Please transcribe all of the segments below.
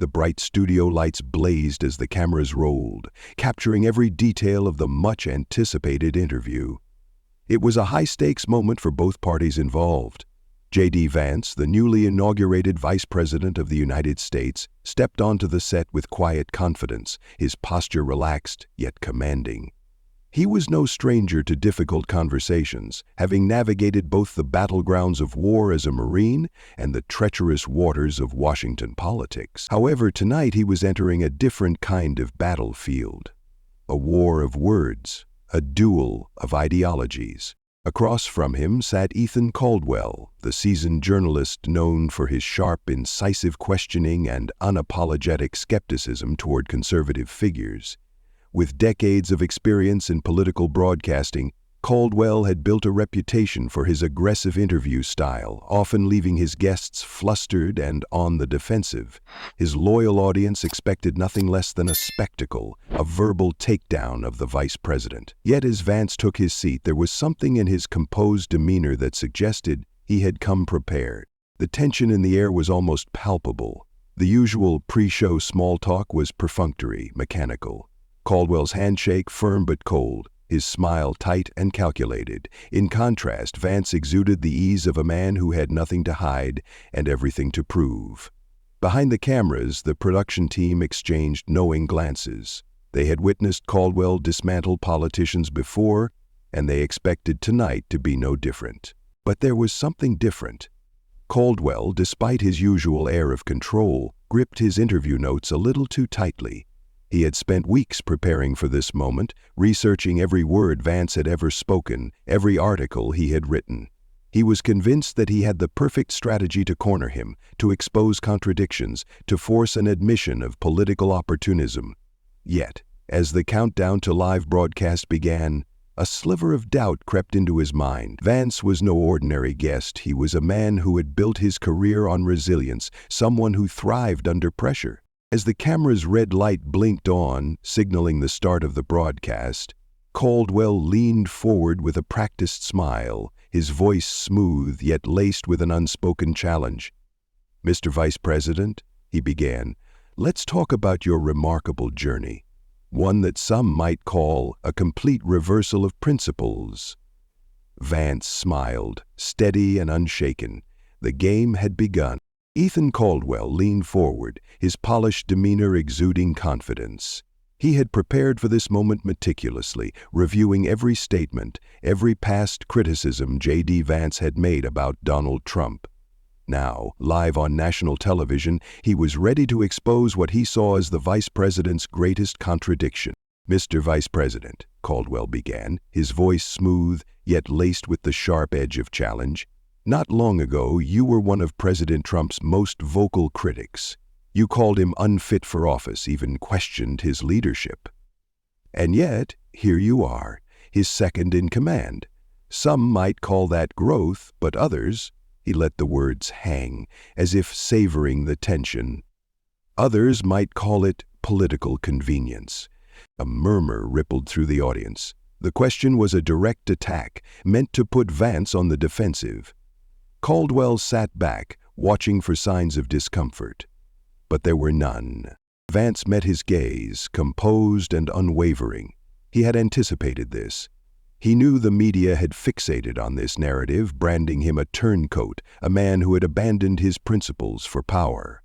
The bright studio lights blazed as the cameras rolled, capturing every detail of the much-anticipated interview. It was a high-stakes moment for both parties involved. J.D. Vance, the newly inaugurated Vice President of the United States, stepped onto the set with quiet confidence, his posture relaxed yet commanding. He was no stranger to difficult conversations, having navigated both the battlegrounds of war as a Marine and the treacherous waters of Washington politics. However, tonight he was entering a different kind of battlefield. A war of words, a duel of ideologies. Across from him sat Ethan Caldwell, the seasoned journalist known for his sharp, incisive questioning and unapologetic skepticism toward conservative figures. With decades of experience in political broadcasting, Caldwell had built a reputation for his aggressive interview style, often leaving his guests flustered and on the defensive. His loyal audience expected nothing less than a spectacle, a verbal takedown of the vice president. Yet as Vance took his seat, there was something in his composed demeanor that suggested he had come prepared. The tension in the air was almost palpable. The usual pre-show small talk was perfunctory, mechanical. Caldwell's handshake firm but cold, his smile tight and calculated. In contrast, Vance exuded the ease of a man who had nothing to hide and everything to prove. Behind the cameras, the production team exchanged knowing glances. They had witnessed Caldwell dismantle politicians before, and they expected tonight to be no different. But there was something different. Caldwell, despite his usual air of control, gripped his interview notes a little too tightly. He had spent weeks preparing for this moment, researching every word Vance had ever spoken, every article he had written. He was convinced that he had the perfect strategy to corner him, to expose contradictions, to force an admission of political opportunism. Yet, as the countdown to live broadcast began, a sliver of doubt crept into his mind. Vance was no ordinary guest. He was a man who had built his career on resilience, someone who thrived under pressure. As the camera's red light blinked on, signaling the start of the broadcast, Caldwell leaned forward with a practiced smile, his voice smooth yet laced with an unspoken challenge. "Mr. Vice President," he began, "let's talk about your remarkable journey, one that some might call a complete reversal of principles." Vance smiled, steady and unshaken. The game had begun. Ethan Caldwell leaned forward, his polished demeanor exuding confidence. He had prepared for this moment meticulously, reviewing every statement, every past criticism J.D. Vance had made about Donald Trump. Now, live on national television, he was ready to expose what he saw as the vice president's greatest contradiction. "Mr. Vice President," Caldwell began, his voice smooth, yet laced with the sharp edge of challenge, "not long ago, you were one of President Trump's most vocal critics. You called him unfit for office, even questioned his leadership. And yet, here you are, his second in command. Some might call that growth, but others," he let the words hang, as if savoring the tension, "others might call it political convenience." A murmur rippled through the audience. The question was a direct attack, meant to put Vance on the defensive. Caldwell sat back, watching for signs of discomfort. But there were none. Vance met his gaze, composed and unwavering. He had anticipated this. He knew the media had fixated on this narrative, branding him a turncoat, a man who had abandoned his principles for power.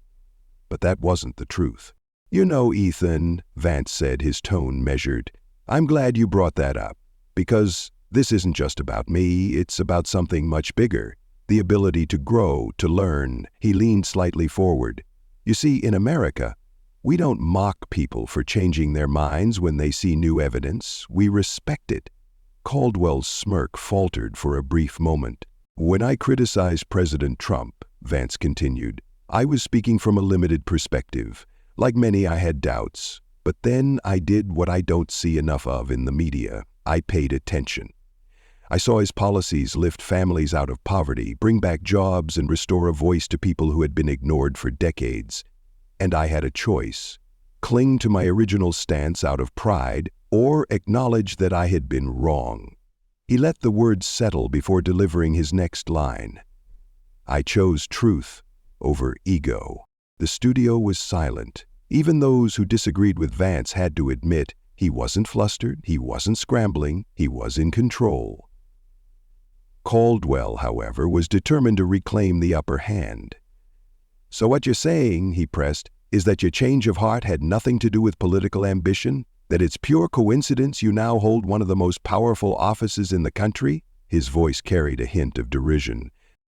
But that wasn't the truth. "You know, Ethan," Vance said, his tone measured, "I'm glad you brought that up, because this isn't just about me, it's about something much bigger. The ability to grow, to learn." He leaned slightly forward. "You see, in America, we don't mock people for changing their minds when they see new evidence. We respect it." Caldwell's smirk faltered for a brief moment. "When I criticized President Trump," Vance continued, "I was speaking from a limited perspective. Like many, I had doubts. But then I did what I don't see enough of in the media. I paid attention. I saw his policies lift families out of poverty, bring back jobs, and restore a voice to people who had been ignored for decades. And I had a choice: cling to my original stance out of pride, or acknowledge that I had been wrong." He let the words settle before delivering his next line. "I chose truth over ego." The studio was silent. Even those who disagreed with Vance had to admit he wasn't flustered, he wasn't scrambling, he was in control. Caldwell, however, was determined to reclaim the upper hand. "So what you're saying," he pressed, "is that your change of heart had nothing to do with political ambition? That it's pure coincidence you now hold one of the most powerful offices in the country?" His voice carried a hint of derision.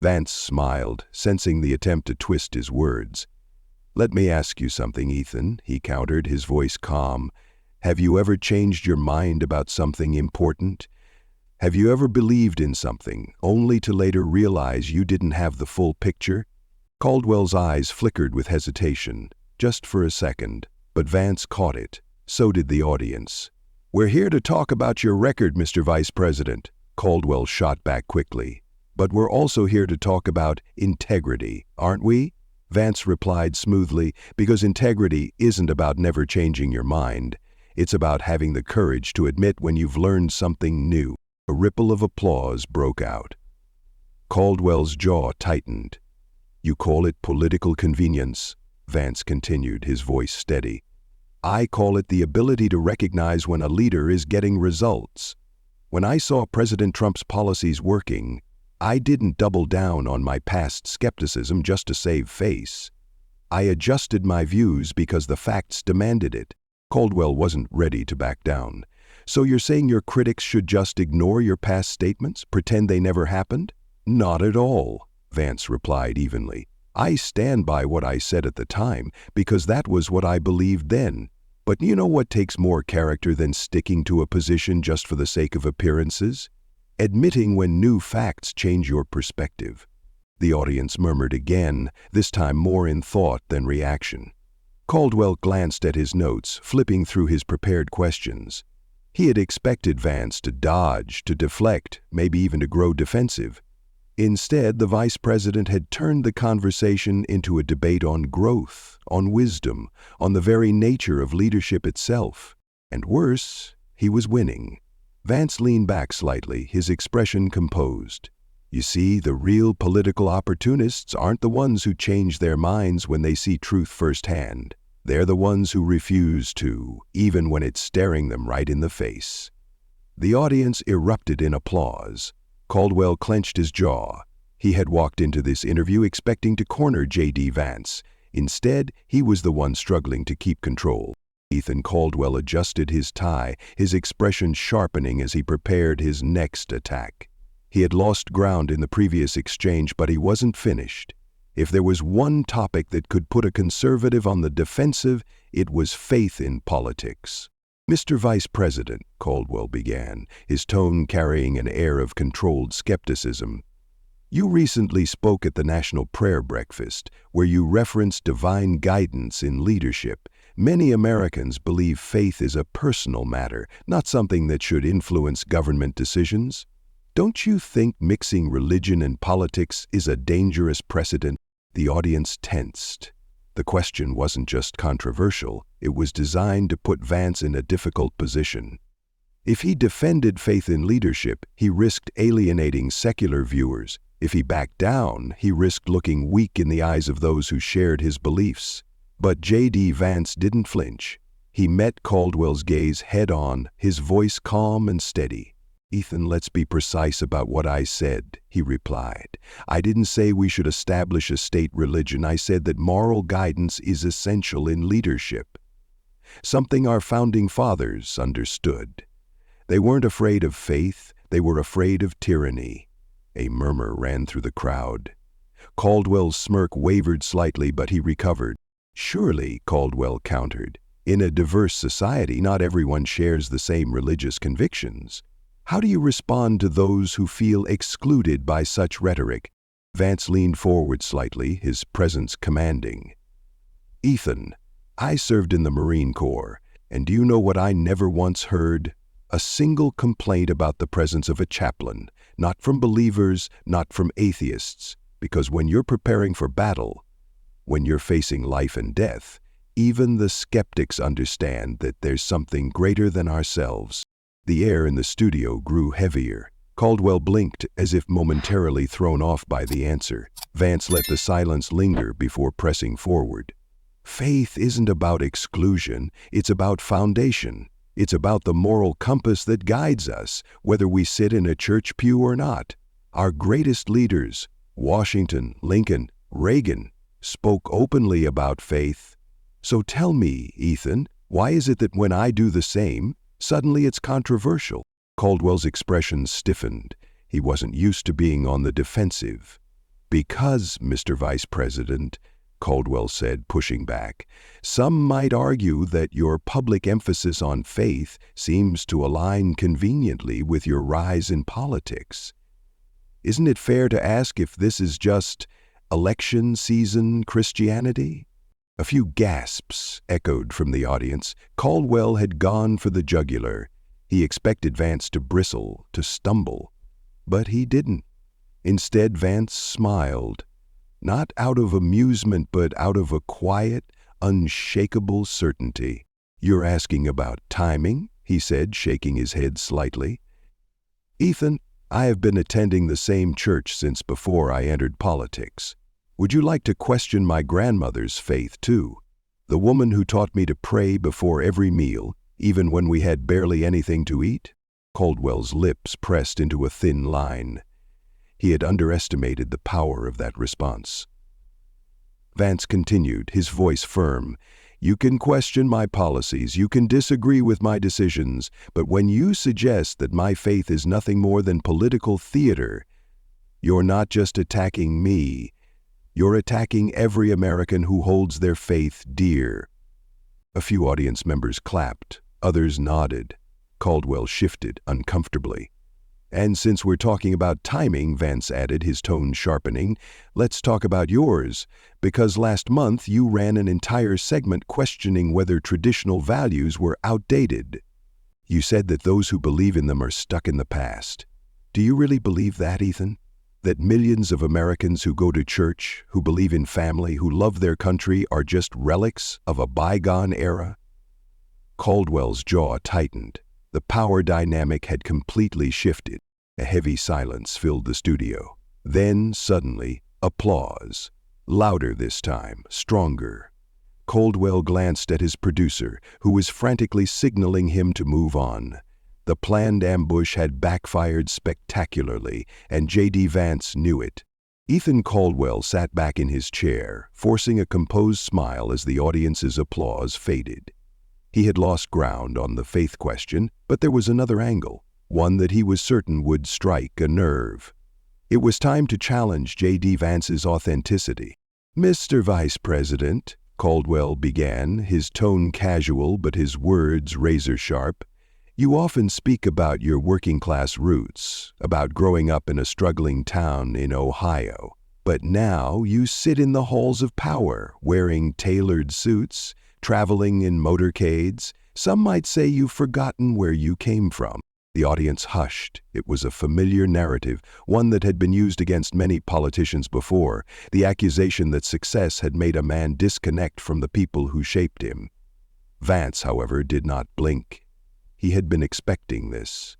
Vance smiled, sensing the attempt to twist his words. "Let me ask you something, Ethan," he countered, his voice calm. "Have you ever changed your mind about something important? Have you ever believed in something, only to later realize you didn't have the full picture?" Caldwell's eyes flickered with hesitation, just for a second, but Vance caught it. So did the audience. "We're here to talk about your record, Mr. Vice President," Caldwell shot back quickly. "But we're also here to talk about integrity, aren't we?" Vance replied smoothly, "Because integrity isn't about never changing your mind. It's about having the courage to admit when you've learned something new." A ripple of applause broke out. Caldwell's jaw tightened. "You call it political convenience," Vance continued, his voice steady. "I call it the ability to recognize when a leader is getting results. When I saw President Trump's policies working, I didn't double down on my past skepticism just to save face. I adjusted my views because the facts demanded it." Caldwell wasn't ready to back down. "So you're saying your critics should just ignore your past statements, pretend they never happened?" "Not at all," Vance replied evenly. "I stand by what I said at the time because that was what I believed then. But you know what takes more character than sticking to a position just for the sake of appearances? Admitting when new facts change your perspective." The audience murmured again, this time more in thought than reaction. Caldwell glanced at his notes, flipping through his prepared questions. He had expected Vance to dodge, to deflect, maybe even to grow defensive. Instead, the vice president had turned the conversation into a debate on growth, on wisdom, on the very nature of leadership itself. And worse, he was winning. Vance leaned back slightly, his expression composed. "You see, the real political opportunists aren't the ones who change their minds when they see truth firsthand. They're the ones who refuse to, even when it's staring them right in the face." The audience erupted in applause. Caldwell clenched his jaw. He had walked into this interview expecting to corner J.D. Vance. Instead, he was the one struggling to keep control. Ethan Caldwell adjusted his tie, his expression sharpening as he prepared his next attack. He had lost ground in the previous exchange, but he wasn't finished. If there was one topic that could put a conservative on the defensive, it was faith in politics. "Mr. Vice President," Caldwell began, his tone carrying an air of controlled skepticism, "you recently spoke at the National Prayer Breakfast, where you referenced divine guidance in leadership. Many Americans believe faith is a personal matter, not something that should influence government decisions. Don't you think mixing religion and politics is a dangerous precedent?" The audience tensed. The question wasn't just controversial, it was designed to put Vance in a difficult position. If he defended faith in leadership, he risked alienating secular viewers. If he backed down, he risked looking weak in the eyes of those who shared his beliefs. But J.D. Vance didn't flinch. He met Caldwell's gaze head-on, his voice calm and steady. "Ethan, let's be precise about what I said," he replied. "I didn't say we should establish a state religion. I said that moral guidance is essential in leadership. Something our founding fathers understood. They weren't afraid of faith, they were afraid of tyranny." A murmur ran through the crowd. Caldwell's smirk wavered slightly, but he recovered. "Surely," Caldwell countered, "in a diverse society, not everyone shares the same religious convictions. How do you respond to those who feel excluded by such rhetoric?" Vance leaned forward slightly, his presence commanding. "Ethan, I served in the Marine Corps, and do you know what I never once heard? A single complaint about the presence of a chaplain, not from believers, not from atheists, because when you're preparing for battle, when you're facing life and death, even the skeptics understand that there's something greater than ourselves." The air in the studio grew heavier. Caldwell blinked as if momentarily thrown off by the answer. Vance let the silence linger before pressing forward. Faith isn't about exclusion, it's about foundation. It's about the moral compass that guides us, whether we sit in a church pew or not. Our greatest leaders, Washington, Lincoln, Reagan, spoke openly about faith. So tell me, Ethan, why is it that when I do the same, suddenly it's controversial? Caldwell's expression stiffened. He wasn't used to being on the defensive. Because, Mr. Vice President, Caldwell said, pushing back, some might argue that your public emphasis on faith seems to align conveniently with your rise in politics. Isn't it fair to ask if this is just election season Christianity? A few gasps echoed from the audience. Caldwell had gone for the jugular. He expected Vance to bristle, to stumble. But he didn't. Instead, Vance smiled. Not out of amusement, but out of a quiet, unshakable certainty. You're asking about timing, he said, shaking his head slightly. Ethan, I have been attending the same church since before I entered politics. Would you like to question my grandmother's faith, too? The woman who taught me to pray before every meal, even when we had barely anything to eat? Caldwell's lips pressed into a thin line. He had underestimated the power of that response. Vance continued, his voice firm. You can question my policies, you can disagree with my decisions, but when you suggest that my faith is nothing more than political theater, you're not just attacking me, you're attacking every American who holds their faith dear. A few audience members clapped, others nodded. Caldwell shifted uncomfortably. And since we're talking about timing, Vance added, his tone sharpening, let's talk about yours, because last month you ran an entire segment questioning whether traditional values were outdated. You said that those who believe in them are stuck in the past. Do you really believe that, Ethan? That millions of Americans who go to church, who believe in family, who love their country are just relics of a bygone era? Caldwell's jaw tightened. The power dynamic had completely shifted. A heavy silence filled the studio. Then, suddenly, applause. Louder this time, stronger. Caldwell glanced at his producer, who was frantically signaling him to move on. The planned ambush had backfired spectacularly, and J.D. Vance knew it. Ethan Caldwell sat back in his chair, forcing a composed smile as the audience's applause faded. He had lost ground on the faith question, but there was another angle, one that he was certain would strike a nerve. It was time to challenge J.D. Vance's authenticity. Mr. Vice President, Caldwell began, his tone casual but his words razor-sharp, you often speak about your working-class roots, about growing up in a struggling town in Ohio. But now you sit in the halls of power, wearing tailored suits, traveling in motorcades. Some might say you've forgotten where you came from. The audience hushed. It was a familiar narrative, one that had been used against many politicians before, the accusation that success had made a man disconnect from the people who shaped him. Vance, however, did not blink. He had been expecting this.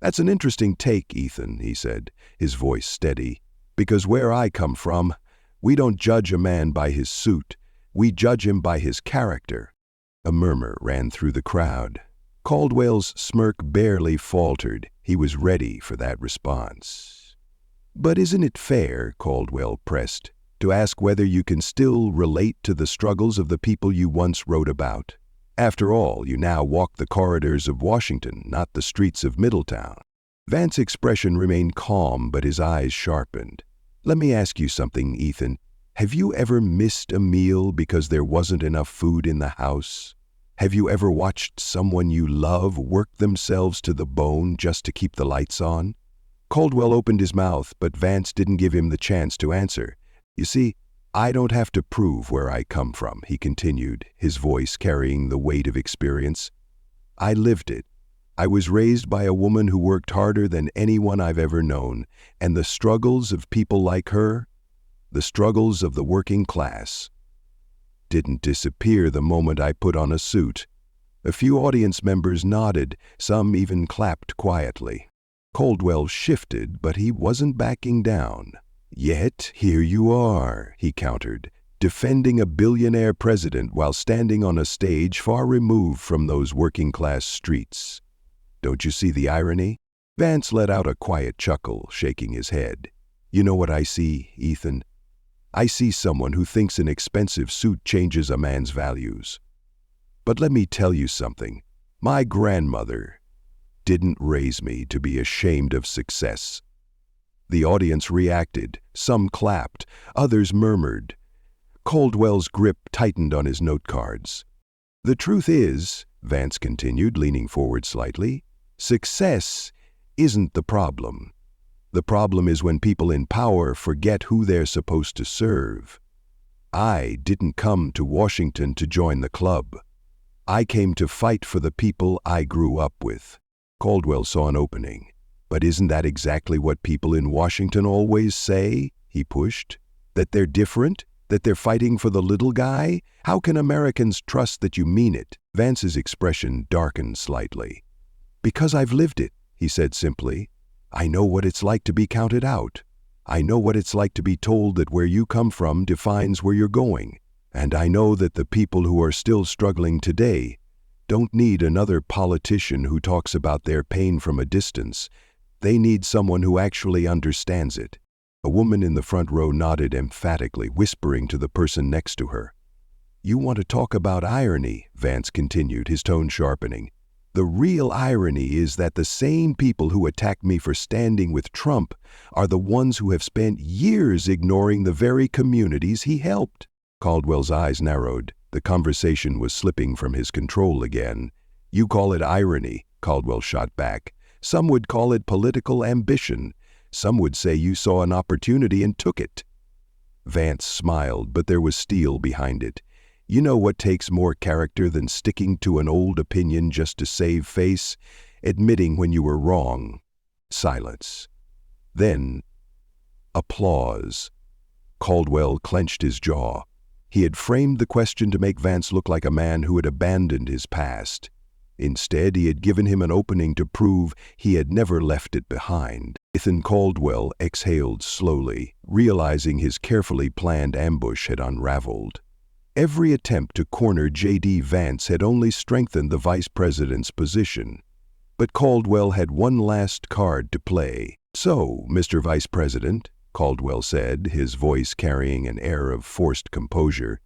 That's an interesting take, Ethan, he said, his voice steady. Because where I come from, we don't judge a man by his suit. We judge him by his character. A murmur ran through the crowd. Caldwell's smirk barely faltered. He was ready for that response. But isn't it fair, Caldwell pressed, to ask whether you can still relate to the struggles of the people you once wrote about? After all, you now walk the corridors of Washington, not the streets of Middletown. Vance's expression remained calm, but his eyes sharpened. Let me ask you something, Ethan. Have you ever missed a meal because there wasn't enough food in the house? Have you ever watched someone you love work themselves to the bone just to keep the lights on? Caldwell opened his mouth, but Vance didn't give him the chance to answer. You see, I don't have to prove where I come from, he continued, his voice carrying the weight of experience. I lived it. I was raised by a woman who worked harder than anyone I've ever known, and the struggles of people like her, the struggles of the working class, didn't disappear the moment I put on a suit. A few audience members nodded, some even clapped quietly. Caldwell shifted, but he wasn't backing down. "Yet here you are," he countered, "defending a billionaire president while standing on a stage far removed from those working-class streets. Don't you see the irony?" Vance let out a quiet chuckle, shaking his head. "You know what I see, Ethan? I see someone who thinks an expensive suit changes a man's values. But let me tell you something. My grandmother didn't raise me to be ashamed of success." The audience reacted. Some clapped, others murmured. Caldwell's grip tightened on his note cards. "The truth is," Vance continued, leaning forward slightly, "success isn't the problem. The problem is when people in power forget who they're supposed to serve. I didn't come to Washington to join the club. I came to fight for the people I grew up with." Caldwell saw an opening. "But isn't that exactly what people in Washington always say?" he pushed. "That they're different? That they're fighting for the little guy? How can Americans trust that you mean it?" Vance's expression darkened slightly. "Because I've lived it," he said simply. "I know what it's like to be counted out. I know what it's like to be told that where you come from defines where you're going. And I know that the people who are still struggling today don't need another politician who talks about their pain from a distance. They need someone who actually understands it." A woman in the front row nodded emphatically, whispering to the person next to her. "You want to talk about irony," Vance continued, his tone sharpening. "The real irony is that the same people who attack me for standing with Trump are the ones who have spent years ignoring the very communities he helped." Caldwell's eyes narrowed. The conversation was slipping from his control again. "You call it irony," Caldwell shot back. "Some would call it political ambition. Some would say you saw an opportunity and took it." Vance smiled, but there was steel behind it. "You know what takes more character than sticking to an old opinion just to save face? Admitting when you were wrong." Silence. Then, applause. Caldwell clenched his jaw. He had framed the question to make Vance look like a man who had abandoned his past. Instead, he had given him an opening to prove he had never left it behind. Ethan Caldwell exhaled slowly, realizing his carefully planned ambush had unraveled. Every attempt to corner J.D. Vance had only strengthened the vice president's position. But Caldwell had one last card to play. "So, Mr. Vice President," Caldwell said, his voice carrying an air of forced composure,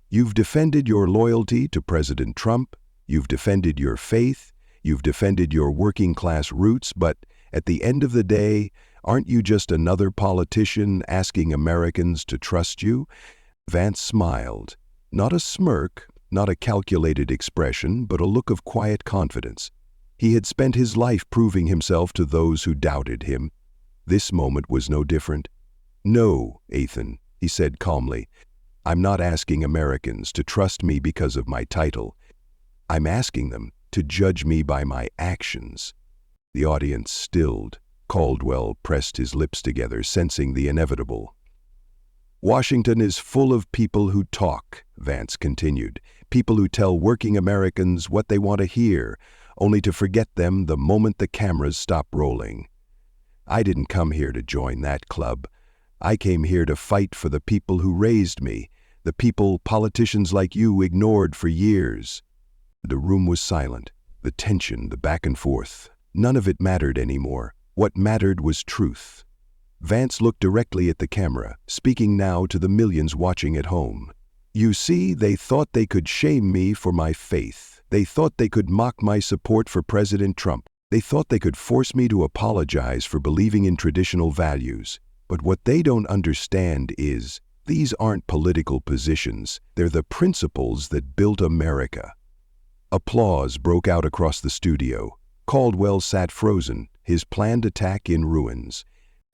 "you've defended your loyalty to President Trump, you've defended your faith, you've defended your working-class roots, but at the end of the day, aren't you just another politician asking Americans to trust you?" Vance smiled. Not a smirk, not a calculated expression, but a look of quiet confidence. He had spent his life proving himself to those who doubted him. This moment was no different. "No, Ethan," he said calmly. "I'm not asking Americans to trust me because of my title. I'm asking them to judge me by my actions." The audience stilled. Caldwell pressed his lips together, sensing the inevitable. "Washington is full of people who talk," Vance continued. "People who tell working Americans what they want to hear, only to forget them the moment the cameras stop rolling. I didn't come here to join that club. I came here to fight for the people who raised me, the people politicians like you ignored for years." The room was silent. The tension, the back and forth. None of it mattered anymore. What mattered was truth. Vance looked directly at the camera, speaking now to the millions watching at home. "You see, they thought they could shame me for my faith. They thought they could mock my support for President Trump. They thought they could force me to apologize for believing in traditional values. But what they don't understand is, these aren't political positions. They're the principles that built America." Applause broke out across the studio. Caldwell sat frozen, his planned attack in ruins.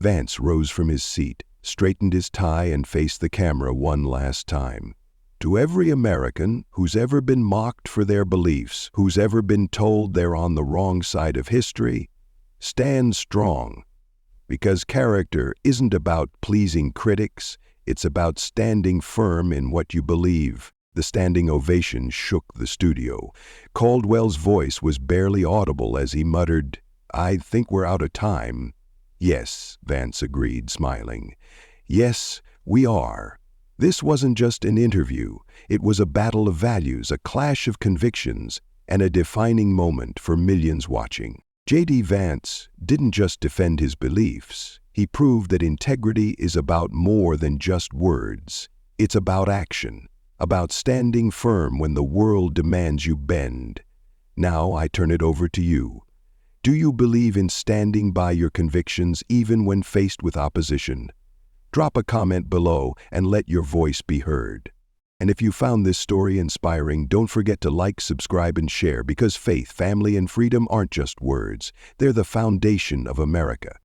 Vance rose from his seat, straightened his tie, and faced the camera one last time. "To every American who's ever been mocked for their beliefs, who's ever been told they're on the wrong side of history, stand strong. Because character isn't about pleasing critics, it's about standing firm in what you believe." The standing ovation shook the studio. Caldwell's voice was barely audible as he muttered, I think we're out of time. Yes, Vance agreed, smiling. Yes, we are. This wasn't just an interview. It was a battle of values, a clash of convictions, and a defining moment for millions watching. J.D. Vance didn't just defend his beliefs. He proved that integrity is about more than just words. It's about action, about standing firm when the world demands you bend. Now I turn it over to you. Do you believe in standing by your convictions even when faced with opposition? Drop a comment below and let your voice be heard. And if you found this story inspiring, don't forget to like, subscribe, and share, because faith, family, and freedom aren't just words. They're the foundation of America.